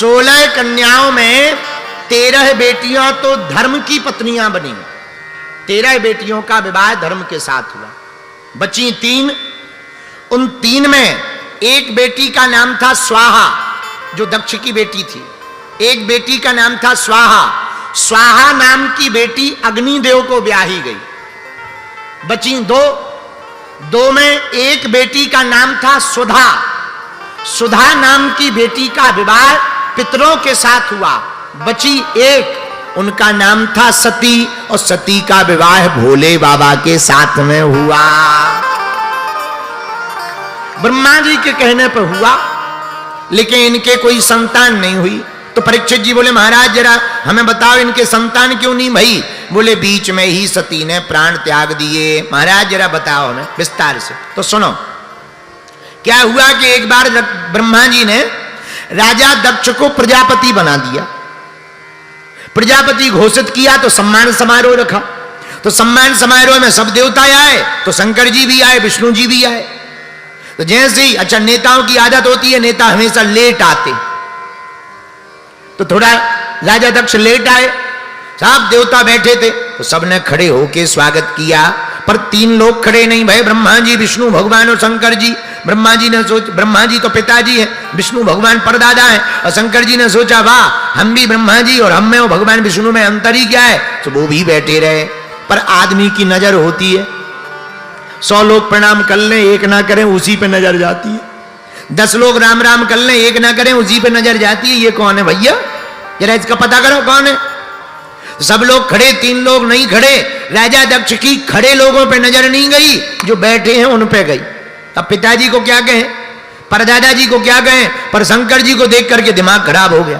16 कन्याओं में 13 बेटियां तो धर्म की पत्नियां बनी। 13 बेटियों का विवाह धर्म के साथ हुआ, बची 3। उन 3 में एक बेटी का नाम था स्वाहा, जो दक्ष की बेटी थी। एक बेटी का नाम था स्वाहा। स्वाहा नाम की बेटी अग्निदेव को ब्याही गई। बची 2 में एक बेटी का नाम था सुधा। सुधा नाम की बेटी का विवाह पितरों के साथ हुआ। बची 1, उनका नाम था सती, और सती का विवाह भोले बाबा के साथ में हुआ। ब्रह्मा जी के कहने पर हुआ, लेकिन इनके कोई संतान नहीं हुई। तो परीक्षित जी बोले महाराज जरा हमें बताओ इनके संतान क्यों नहीं भई? बोले बीच में ही सती ने प्राण त्याग दिए। महाराज जरा बताओ हमें विस्तार से। तो सुनो, क्या हुआ कि एक बार ब्रह्मा जी ने राजा दक्ष को प्रजापति बना दिया। प्रजापति घोषित किया तो सम्मान समारोह रखा। तो सम्मान समारोह में सब देवता आए, तो शंकर जी भी आए, विष्णु जी भी आए। तो जैसे ही, अच्छा नेताओं की आदत होती है नेता हमेशा लेट आते, तो थोड़ा राजा दक्ष लेट आए। सब देवता बैठे थे तो सबने खड़े होके स्वागत किया, पर 3 लोग खड़े नहीं भय, ब्रह्मा जी, विष्णु भगवान और शंकर जी। ब्रह्मा जी तो पिताजी हैं, विष्णु भगवान परदादा हैं, और शंकर जी ने सोचा वाह हम भी ब्रह्मा जी और हम में और भगवान विष्णु में अंतर ही क्या है, तो वो भी बैठे रहे। पर आदमी की नजर होती है, 100 लोग प्रणाम कर लें, एक ना करें, उसी पे नजर जाती है। 10 लोग राम राम कर लें, एक ना करें, उसी पे नजर जाती है। ये कौन है भैया, जरा इसका पता करो कौन है। सब लोग खड़े, 3 लोग नहीं खड़े। राजा दक्ष की खड़े लोगों पे नजर नहीं गई, जो बैठे हैं उन पे गई। अब पिताजी को क्या कहें, परदादा जी को क्या कहें, पर शंकर जी को देख करके दिमाग खराब हो गया।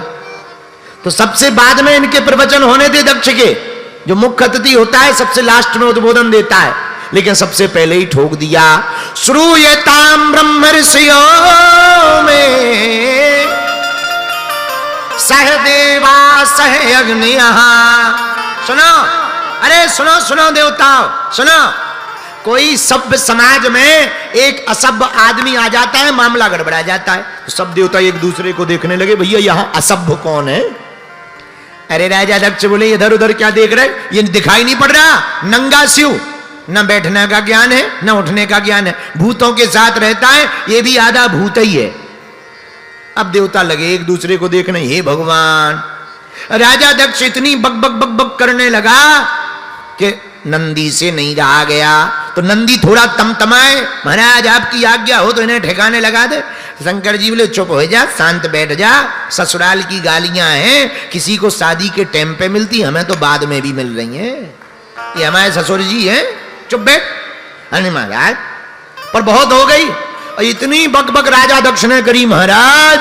तो सबसे बाद में इनके प्रवचन होने थे दक्ष के। जो मुख्य अतिथि होता है सबसे लास्ट में उद्बोधन देता है, लेकिन सबसे पहले ही ठोक दिया। श्रूयताम ब्रह्मर्षियो में सहदेवा सह अग्नियः। सुनो, अरे सुनो सुनो देवताओ सुनो। कोई सभ्य समाज में एक असभ्य आदमी आ जाता है, मामला गड़बड़ा जाता है, तो सब देवता एक दूसरे को देखने लगे, भैया यहां असभ्य कौन है? अरे राजा दक्ष बोले इधर उधर क्या देख रहे, ये दिखाई नहीं पड़ रहा, नंगा शिव, न बैठने का ज्ञान है न उठने का ज्ञान है, भूतों के साथ रहता है, ये भी आधा भूत ही है। अब देवता लगे एक दूसरे को देखने, हे भगवान। राजा दक्ष इतनी बक बक बक बक करने लगा कि नंदी से नहीं रहा गया। तो नंदी थोड़ा तमतमाए, महाराज आपकी आज्ञा हो तो इन्हें ठिकाने लगा दे। शंकर जी बोले चुप हो जा, शांत बैठ जा, ससुराल की गालियां हैं, किसी को शादी के टाइम पे मिलती, हमें तो बाद में भी मिल रही हैं, ये हमारे ससुर जी हैं, चुप बैठ। अरे महाराज पर बहुत हो गई, और इतनी बक बक राजा दक्ष ने करी महाराज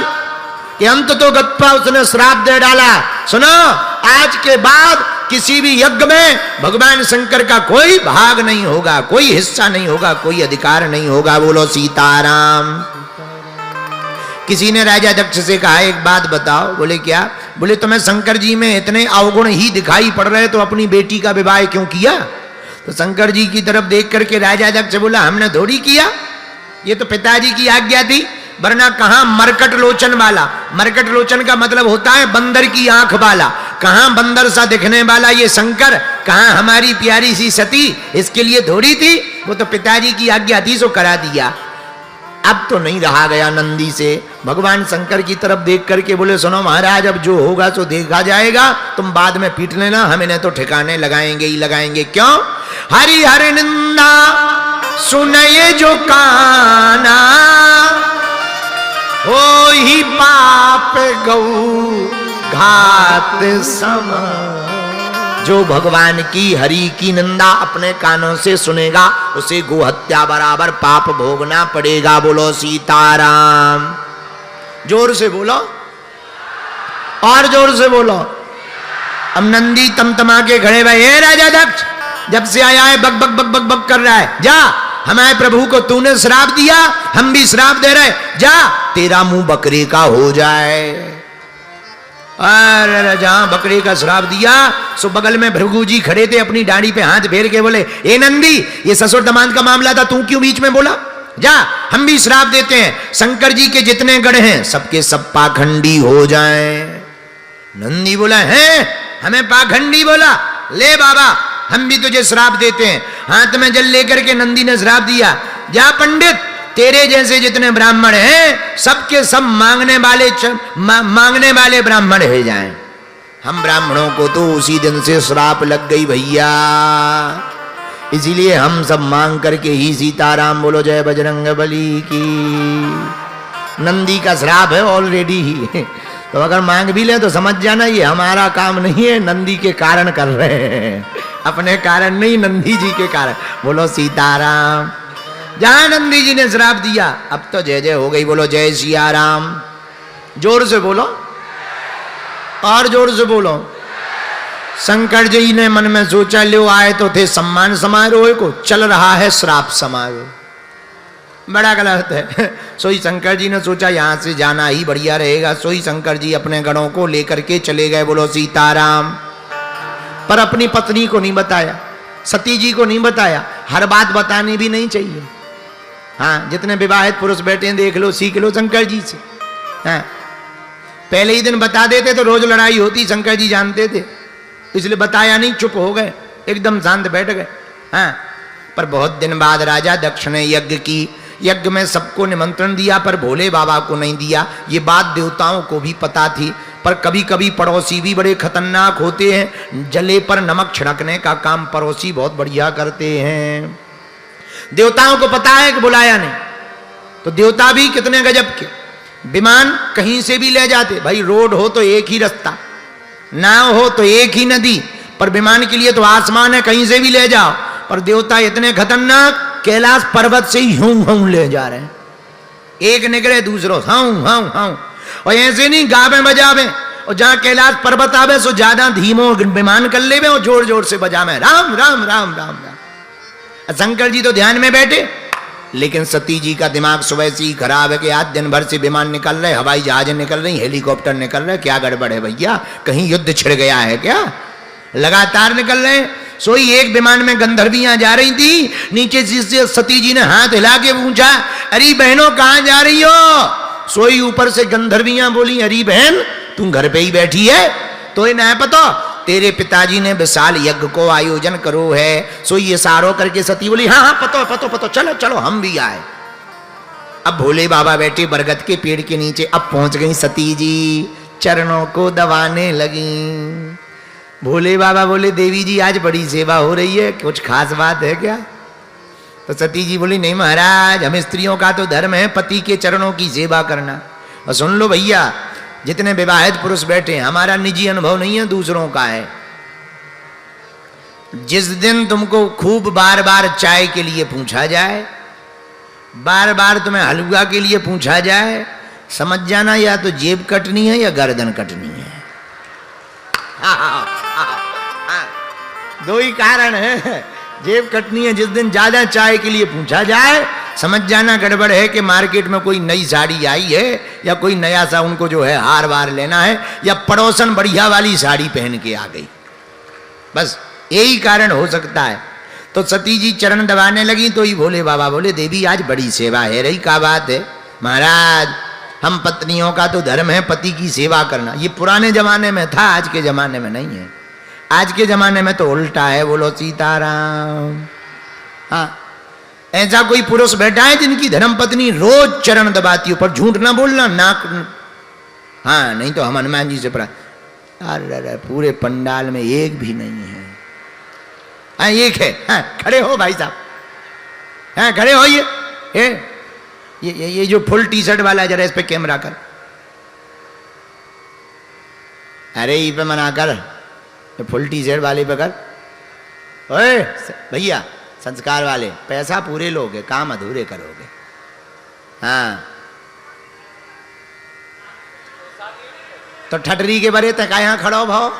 कि अंत तो गत्पा उसने श्राप दे डाला। सुनो, आज के बाद किसी भी यज्ञ में भगवान शंकर का कोई भाग नहीं होगा, कोई हिस्सा नहीं होगा, कोई अधिकार नहीं होगा। बोलो सीताराम। किसी ने राजा दक्ष से कहा एक बात बताओ। बोले क्या? बोले तुम्हें शंकर जी में इतने अवगुण ही दिखाई पड़ रहे तो अपनी बेटी का विवाह क्यों किया? तो शंकर जी की तरफ देख करके राजा दक्ष बोला हमने थोड़ी किया, ये तो पिताजी की आज्ञा थी, वरना कहां मरकट लोचन वाला। मरकट लोचन का मतलब होता है बंदर की आंख वाला, कहां बंदर सा दिखने वाला ये शंकर, कहां हमारी प्यारी सी सती, इसके लिए थोड़ी थी, वो तो पिताजी की आज्ञा थी सो करा दिया। अब तो नहीं रहा गया नंदी से। भगवान शंकर की तरफ देख करके बोले सुनो महाराज, अब जो होगा सो देखा जाएगा, तुम बाद में पीट लेना, हम इन्हें तो ठिकाने लगाएंगे ही लगाएंगे। क्यों? हरि हरि निंदा सुनये जो काना, हो ही पाप गौ घात सम। जो भगवान की हरि की निंदा अपने कानों से सुनेगा उसे गोहत्या बराबर पाप भोगना पड़ेगा। बोलो सीताराम। जोर से बोलो, और जोर से बोलो। अब नंदी तमतमा के खड़े भाई, हे राजा दक्ष, जब से आया है बक बक बक बक बक कर रहा है, जा हमारे प्रभु को तूने श्राप दिया, हम भी श्राप दे रहे, जा तेरा मुंह बकरे का हो जाए। अरे जहां बकरे का श्राप दिया सो बगल में भृगु जी खड़े थे, अपनी दाढ़ी पे हाथ फेर के बोले ए नंदी, ये ससुर दमाद का मामला था, तू क्यों बीच में बोला? जा, हम भी श्राप देते हैं शंकर जी के जितने गढ़ हैं सबके सब पाखंडी हो जाएं। नंदी बोला है हमें पाखंडी बोला, ले बाबा हम भी तुझे श्राप देते हैं। हाथ में जल लेकर के नंदी ने श्राप दिया, जा पंडित तेरे जैसे जितने ब्राह्मण हैं सबके सब मांगने वाले ब्राह्मण हो जाएं। हम ब्राह्मणों को तो उसी दिन से श्राप लग गई भैया, इसीलिए हम सब मांग करके ही सीताराम बोलो जय बजरंग बली की। नंदी का श्राप है ऑलरेडी ही, तो अगर मांग भी ले तो समझ जाना ये हमारा काम नहीं है, नंदी के कारण कर रहे हैं, अपने कारण नहीं, नंदी जी के कारण। बोलो सीताराम। जहां नंदी जी ने श्राप दिया अब तो जय जय हो गई, बोलो जय सिया राम। जोर से बोलो, और जोर से बोलो। शंकर जी ने मन में सोचा, लो आए तो थे सम्मान समारोह को, चल रहा है श्राप समारोह, बड़ा गलत है। सोई शंकर जी ने सोचा यहां से जाना ही बढ़िया रहेगा, सोई शंकर जी अपने गणों को लेकर के चले गए, बोलो सीताराम। पर अपनी पत्नी को नहीं बताया, सती जी को नहीं बताया, हर बात बतानी भी नहीं चाहिए। हाँ, जितने विवाहित पुरुष बैठे हैं देख लो, सीख लो शंकर जी से। हाँ, पहले ही दिन बता देते तो रोज लड़ाई होती, शंकर जी जानते थे, इसलिए बताया नहीं, चुप हो गए, एकदम शांत बैठ गए। हाँ, पर बहुत दिन बाद राजा दक्ष ने यज्ञ की, यज्ञ में सबको निमंत्रण दिया पर भोले बाबा को नहीं दिया। ये बात देवताओं को भी पता थी, पर कभी कभी पड़ोसी भी बड़े खतरनाक होते हैं, जले पर नमक छिड़कने का काम पड़ोसी बहुत बढ़िया करते हैं। देवताओं को पता है कि बुलाया नहीं, तो देवता भी कितने गजब के, विमान कहीं से भी ले जाते। भाई रोड हो तो एक ही रास्ता, नाव हो तो एक ही नदी, पर विमान के लिए तो आसमान है, कहीं से भी ले जाओ। पर देवता इतने खतरनाक, कैलाश पर्वत से ही हूं हूं ले जा रहे हैं, एक निकले दूसरों हाउ हाउ हाउ, और ऐसे नहीं गावे बजावे, और जहां कैलाश पर्वत आवे सो ज्यादा धीमो विमान कर ले और जोर जोर से बजावे राम राम राम राम राम। शंकर जी तो ध्यान में बैठे, लेकिन सती जी का दिमाग सुबह से ही खराब है कि आज दिन भर से विमान निकल रहे, हवाई जहाज निकल रही, हेलीकॉप्टर निकल रहे, क्या गड़बड़ है भैया, कहीं युद्ध छिड़ गया है क्या? लगातार निकल रहे। सोई एक विमान में गंधर्वियां जा रही थी, नीचे से सती जी ने हाथ हिला के पूछा, अरे बहनों कहां जा रही हो? सोई ऊपर से गंधर्वियां बोली, अरे बहन तुम घर पे ही बैठी है, तो ये ना पता तेरे पिताजी ने विशाल यज्ञ को आयोजन करो है। सोई इशारों करके सती बोली, हाँ हाँ पतो पतो पतो, चलो चलो हम भी आए। अब भोले बाबा बैठे बरगद के पेड़ के नीचे, अब पहुंच गई सती जी, चरणों को दबाने लगी। भोले बाबा बोले, देवी जी आज बड़ी सेवा हो रही है, कुछ खास बात है क्या? तो सती जी बोली, नहीं महाराज, हम स्त्रियों का तो धर्म है पति के चरणों की सेवा करना। और सुन लो भैया, जितने विवाहित पुरुष बैठे हैं, हमारा निजी अनुभव नहीं है, दूसरों का है। जिस दिन तुमको खूब बार बार चाय के लिए पूछा जाए, बार बार तुम्हें हलवा के लिए पूछा जाए, समझ जाना या तो जेब कटनी है या गर्दन कटनी है। दो ही कारण है, जेब कटनी है जिस दिन ज्यादा चाय के लिए पूछा जाए, समझ जाना गड़बड़ है कि मार्केट में कोई नई साड़ी आई है, या कोई नया सा उनको जो है हार वार लेना है, या पड़ोसन बढ़िया वाली साड़ी पहन के आ गई, बस यही कारण हो सकता है। तो सती जी चरण दबाने लगी, तो ही भोले बाबा बोले, देवी आज बड़ी सेवा है रही, क्या बात है? महाराज हम पत्नियों का तो धर्म है पति की सेवा करना। ये पुराने जमाने में था, आज के जमाने में नहीं है। आज के जमाने में तो उल्टा है, बोलो सीताराम। हाँ, ऐसा कोई पुरुष बैठा है जिनकी धर्म पत्नी रोज चरण दबाती हो, पर झूठ ना बोलना, नाक, हाँ नहीं तो हम हनुमान जी से पढ़ा। अरे पूरे पंडाल में एक भी नहीं है। हाँ एक है, हाँ खड़े हो भाई साहब, हाँ खड़े हो। ये जो फुल टी शर्ट वाला है, जरा इस पे कैमरा कर, अरे ये पे मना कर, फुल टी शर्ट वाले पे कर। ओए भैया संस्कार वाले, पैसा पूरे लोगे, काम अधूरे करोगे। हाँ तो ठटरी के बरे तक यहाँ खड़ो भाव,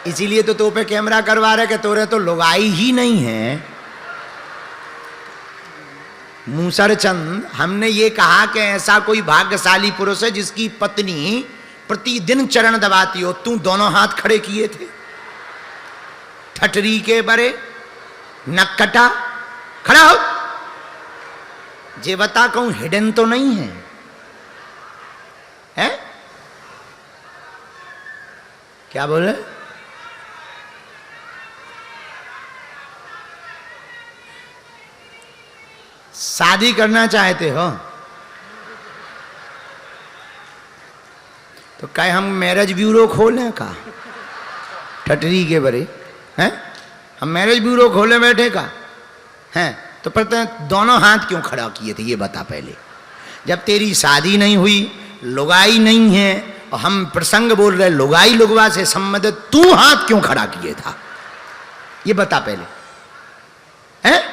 इसीलिए तो पे कैमरा करवा रहे कि तोरे तो लुगाई ही नहीं है। मूसर चंद, हमने ये कहा कि ऐसा कोई भाग्यशाली पुरुष है जिसकी पत्नी प्रतिदिन चरण दबाती हो। तू दोनों हाथ खड़े किए थे, ठटरी के बरे, नक कटा, खड़ा हो। जे बता कहूं हिडन तो नहीं है, हैं? क्या बोले? शादी करना चाहते हो तो क्या हम मैरिज ब्यूरो खोलें का? ठटरी के बरे हैं? हम मैरिज ब्यूरो खोले बैठे का हैं? तो पर दोनों हाथ क्यों खड़ा किए थे ये बता पहले। जब तेरी शादी नहीं हुई, लुगाई नहीं है, और हम प्रसंग बोल रहे लुगाई लुगवा से संबंधित, तू हाथ क्यों खड़ा किए था ये बता पहले, हैं?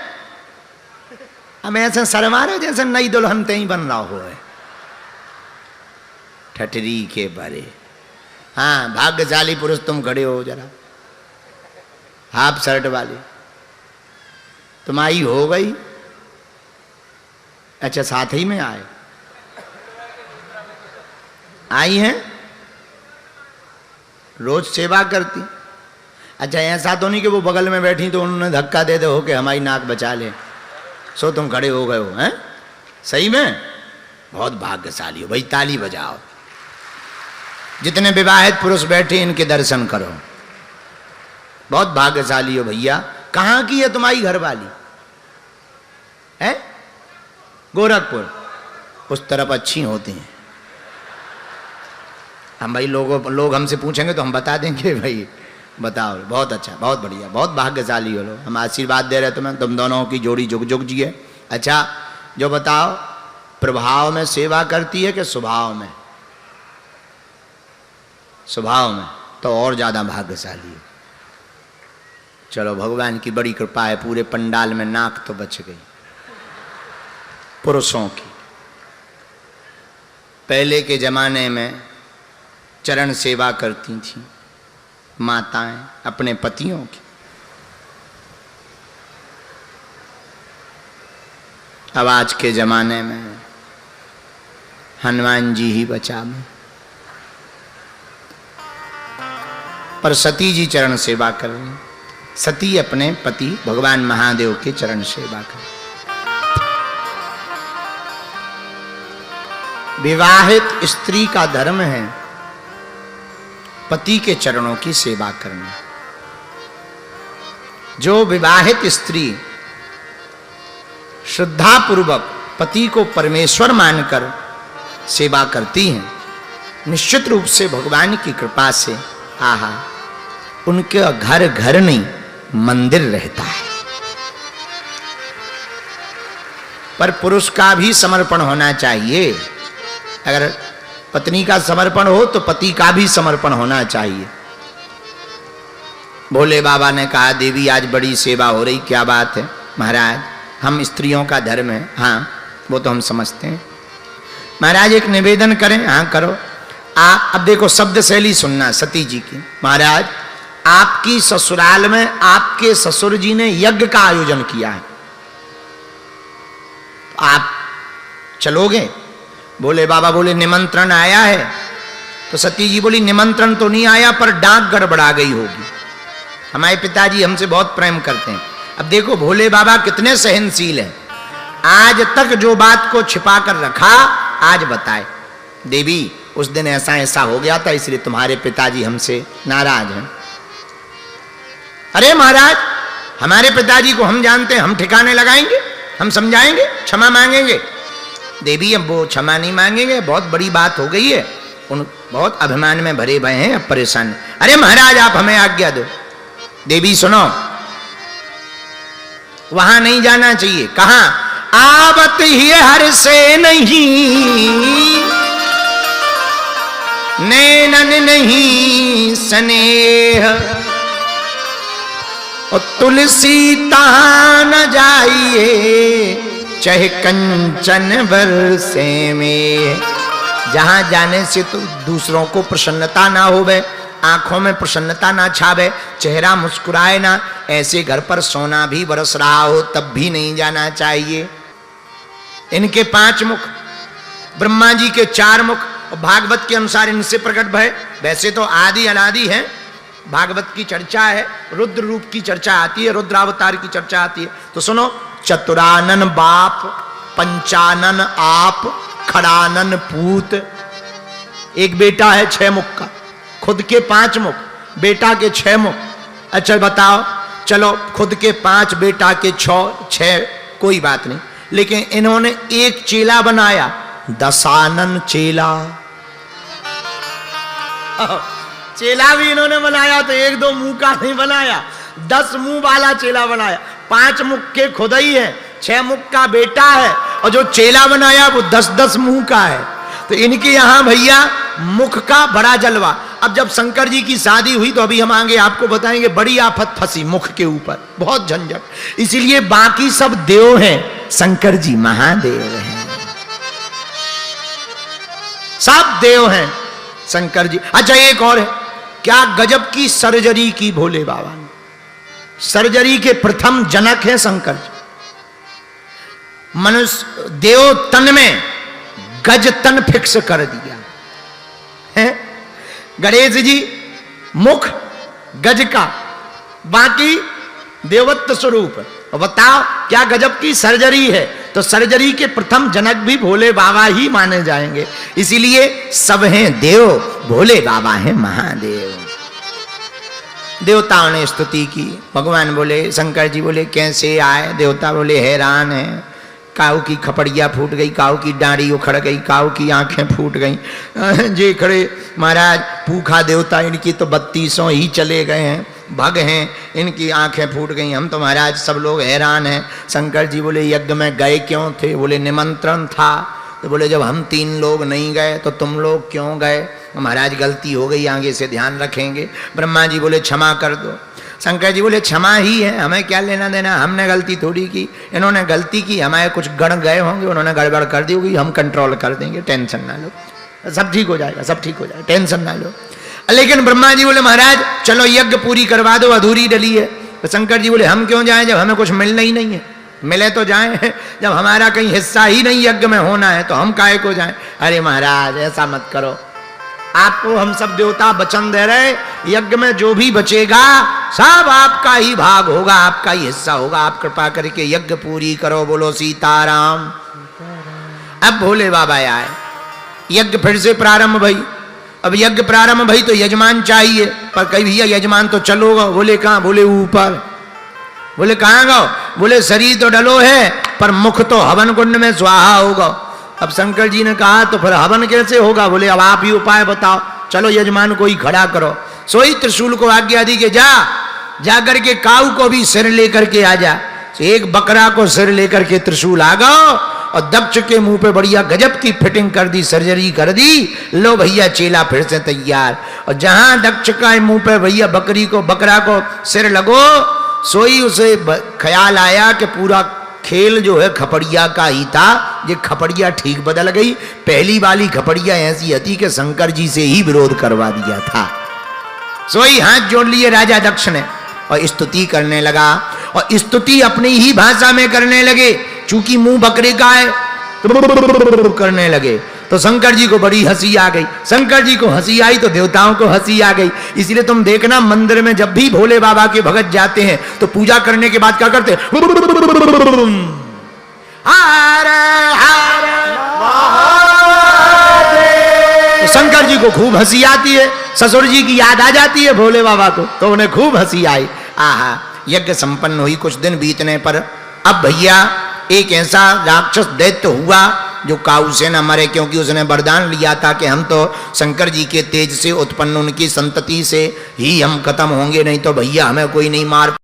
हम ऐसे शर्मा रहे जैसे नई दुल्हन ते ही बन रहा हो है। ठटरी के बारे। हाँ, भाग्यशाली पुरुष तुम खड़े हो जरा, हाफ शर्ट वाले। तुम आई हो गई? अच्छा, साथ ही में आए, आई हैं, रोज सेवा करती। अच्छा, ऐसा तो नहीं कि वो बगल में बैठी तो उन्होंने धक्का दे दो कि हमारी नाक बचा ले, सो तुम खड़े हो गए हो, हैं? सही में बहुत भाग्यशाली हो भाई, ताली बजाओ। जितने विवाहित पुरुष बैठे इनके दर्शन करो, बहुत भाग्यशाली हो भैया। कहाँ की है तुम्हारी घरवाली? है गोरखपुर, उस तरफ अच्छी होती हैं। हम भाई लोग हमसे पूछेंगे तो हम बता देंगे भाई, बताओ, बहुत अच्छा, बहुत बढ़िया, बहुत भाग्यशाली हो लोग। हम आशीर्वाद दे रहे तुम्हें, तुम दोनों की जोड़ी जुग जुग जी है। अच्छा, जो बताओ, प्रभाव में सेवा करती है कि स्वभाव में? स्वभाव में तो और ज्यादा भाग्यशाली है। चलो, भगवान की बड़ी कृपा है, पूरे पंडाल में नाक तो बच गई पुरुषों की। पहले के जमाने में चरण सेवा करती थी माताएं अपने पतियों की। अब आज के जमाने में हनुमान जी ही बचावे, पर सती जी चरण सेवा कर रही। सती अपने पति भगवान महादेव के चरण सेवा कर। विवाहित स्त्री का धर्म है पति के चरणों की सेवा करना। जो विवाहित स्त्री श्रद्धापूर्वक पति को परमेश्वर मानकर सेवा करती हैं, निश्चित रूप से भगवान की कृपा से आहा उनके घर घर नहीं मंदिर रहता है। पर पुरुष का भी समर्पण होना चाहिए। अगर पत्नी का समर्पण हो तो पति का भी समर्पण होना चाहिए। भोले बाबा ने कहा, देवी आज बड़ी सेवा हो रही, क्या बात है? महाराज, हम स्त्रियों का धर्म है। हाँ, वो तो हम समझते हैं। महाराज एक निवेदन करें? हाँ करो। आप अब देखो शब्द शैली सुनना सती जी की। महाराज, आपकी ससुराल में आपके ससुर जी ने यज्ञ का आयोजन किया है, आप चलोगे? बोले बाबा बोले निमंत्रण आया है। तो सती जी बोली निमंत्रण तो नहीं आया, पर डाक गड़बड़ा गई होगी। हमारे पिताजी हमसे बहुत प्रेम करते हैं। अब देखो भोले बाबा कितने सहनशील हैं। आज तक जो बात को छिपा कर रखा, आज बताए, देवी उस दिन ऐसा ऐसा हो गया था, इसलिए तुम्हारे पिताजी हमसे नाराज हैं। अरे महाराज, हमारे पिताजी को हम जानते हैं, हम ठिकाने लगाएंगे, हम समझाएंगे, क्षमा मांगेंगे। देवी अब वो क्षमा नहीं मांगेंगे, बहुत बड़ी बात हो गई है, उन बहुत अभिमान में भरे भए हैं, अब परेशान। अरे महाराज आप हमें आज्ञा दो। देवी सुनो, वहां नहीं जाना चाहिए। कहां? आवत ही हर से नहीं, नैनन नहीं स्नेह, और तुलसी तहां न जाइए, चाहे कंचन बरसे में। जहां जाने से तो दूसरों को प्रसन्नता ना होवे, आंखों में प्रसन्नता ना छावे, चेहरा मुस्कुराए ना, ऐसे घर पर सोना भी बरस रहा हो तब भी नहीं जाना चाहिए। इनके 5 मुख, ब्रह्मा जी के 4 मुख, और भागवत के अनुसार इनसे प्रकट भय। वैसे तो आदि अनादि है, भागवत की चर्चा है, रुद्र रूप की चर्चा आती है, रुद्रावतार की चर्चा आती है। तो सुनो, चतुरानन बाप पंचानन आप खड़ानन पूत। एक बेटा है 6 मुख का, खुद के 5 मुख, बेटा के 6 मुख। अच्छा बताओ, चलो खुद के 5, बेटा के 6, कोई बात नहीं, लेकिन इन्होंने एक चेला बनाया, दशानन चेला। चेला भी इन्होंने बनाया तो 1-2 मुंह का नहीं बनाया, 10 मुंह वाला चेला बनाया। 5 मुख के खुद ही है, 6 मुख का बेटा है, और जो चेला बनाया वो 10-10 मुंह का है। तो इनके यहां भैया मुख का बड़ा जलवा। अब जब शंकर जी की शादी हुई तो अभी हम आगे आपको बताएंगे, बड़ी आफत फंसी मुख के ऊपर, बहुत झंझट। इसीलिए बाकी सब देव हैं, शंकर जी महादेव हैं, सब देव हैं शंकर जी। अच्छा एक और है, क्या गजब की सर्जरी की भोले बाबा ने। सर्जरी के प्रथम जनक है शंकर जी। मनुष्य देव तन में गज तन फिक्स कर दिया है। गणेश जी मुख गज का, बाकी देवत्व स्वरूप। और बताओ क्या गजब की सर्जरी है। तो सर्जरी के प्रथम जनक भी भोले बाबा ही माने जाएंगे। इसीलिए सब हैं देव, भोले बाबा हैं महादेव। देवताओं ने स्तुति की। भगवान बोले, शंकर जी बोले कैसे आए। देवता बोले हैरान है, काऊ की खपड़िया फूट गई, काऊ की डांडी उखड़ गई, काऊ की आंखें फूट गई। जे खड़े महाराज भूखा देवता, इनकी तो 3200 ही चले गए हैं, भग हैं, इनकी आंखें फूट गई। हम तो महाराज सब लोग हैरान हैं। शंकर जी बोले यज्ञ में गए क्यों थे। बोले निमंत्रण था। तो बोले जब हम 3 लोग नहीं गए तो तुम लोग क्यों गए। महाराज गलती हो गई, आगे से ध्यान रखेंगे। ब्रह्मा जी बोले क्षमा कर दो। शंकर जी बोले क्षमा ही है, हमें क्या लेना देना, हमने गलती थोड़ी की, इन्होंने गलती की, हमारे कुछ गण गए होंगे, उन्होंने गड़बड़ कर दी होगी, हम कंट्रोल कर देंगे, टेंशन ना लो, सब ठीक हो जाएगा, सब ठीक हो जाएगा, टेंशन ना लो। लेकिन ब्रह्मा जी बोले महाराज चलो यज्ञ पूरी करवा दो, अधूरी डली है। तो शंकर जी बोले हम क्यों जाएं जब हमें कुछ मिलना ही नहीं है। मिले तो जाएं, जब हमारा कहीं हिस्सा ही नहीं यज्ञ में होना है तो हम काहे को जाएं। अरे महाराज ऐसा मत करो, आपको हम सब देवता वचन दे रहे, यज्ञ में जो भी बचेगा सब आपका ही भाग होगा, आपका ही हिस्सा होगा। आप कृपा करके यज्ञ पूरी करो, बोलो सीताराम। अब भोले बाबा आए, यज्ञ फिर से प्रारंभ भई। अब यज्ञ प्रारंभ भई तो यजमान चाहिए, पर कहीं भैया यजमान तो चलो गो। बोले कहाँ। बोले ऊपर। बोले कहाँ गो। बोले शरीर तो डलो है पर मुख तो हवन कुंड में स्वाहा होगा। अब शंकर जी ने कहा तो फिर हवन कैसे होगा। बोले अब आप ही उपाय बताओ, चलो यजमान को ही खड़ा करो। सोई त्रिशूल को आज्ञा दी कि जा करके काऊ को भी सिर लेकर के आ जा। एक बकरा को सिर लेकर के त्रिशूल आ गओ और दक्ष के मुंह पे बढ़िया गजब की फिटिंग कर दी, सर्जरी कर दी। लो भैया चेला फिर से तैयार। और जहां दक्ष का मुंह पे भैया बकरा को सिर लगो, सोई उसे ख्याल आया कि पूरा खेल जो है खपड़िया का ही था। ये खपड़िया ठीक बदल गई। पहली वाली खपड़िया ऐसी थी कि शंकर जी से ही विरोध करवा दिया था। सोई हाथ जोड़ लिए राजा दक्ष ने और स्तुति करने लगा, और स्तुति अपनी ही भाषा में करने लगे। चूंकि मुंह बकरे का है तो करने लगे, तो शंकर जी को बड़ी हंसी आ गई। शंकर जी को हंसी आई तो देवताओं को हंसी आ गई। इसलिए तुम देखना मंदिर में जब भी भोले बाबा के भगत जाते हैं तो पूजा करने के बाद क्या करते हैं, तो शंकर जी को खूब हंसी आती है। ससुर जी की याद आ जाती है भोले बाबा को, तो उन्हें खूब हंसी आई। आहा, यज्ञ संपन्न हुई। कुछ दिन बीतने पर अब भैया एक ऐसा राक्षस दैत्य हुआ जो काऊ से न मरे, क्योंकि उसने वरदान लिया था कि हम तो शंकर जी के तेज से उत्पन्न उनकी संतति से ही हम खत्म होंगे, नहीं तो भैया हमें कोई नहीं मार